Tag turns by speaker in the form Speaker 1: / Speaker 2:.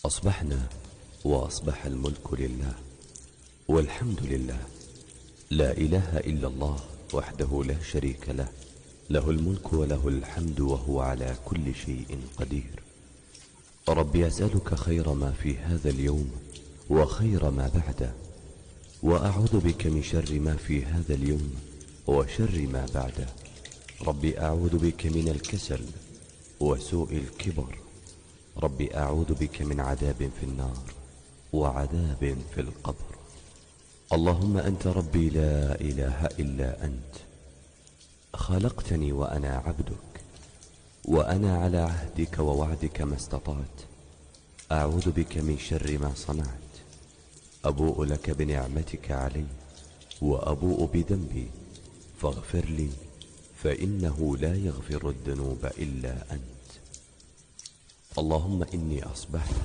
Speaker 1: أصبحنا وأصبح الملك لله والحمد لله، لا إله إلا الله وحده لا شريك له، له الملك وله الحمد وهو على كل شيء قدير. ربي أسألك خير ما في هذا اليوم وخير ما بعده، وأعوذ بك من شر ما في هذا اليوم وشر ما بعده. ربي أعوذ بك من الكسل وسوء الكبر. ربي أعوذ بك من عذاب في النار وعذاب في القبر. اللهم أنت ربي لا إله إلا أنت، خلقتني وأنا عبدك، وأنا على عهدك ووعدك ما استطعت. أعوذ بك من شر ما صنعت. أبوء لك بنعمتك علي وأبوء بذنبي، فاغفر لي فإنه لا يغفر الذنوب إلا أنت. اللهم إني أصبحت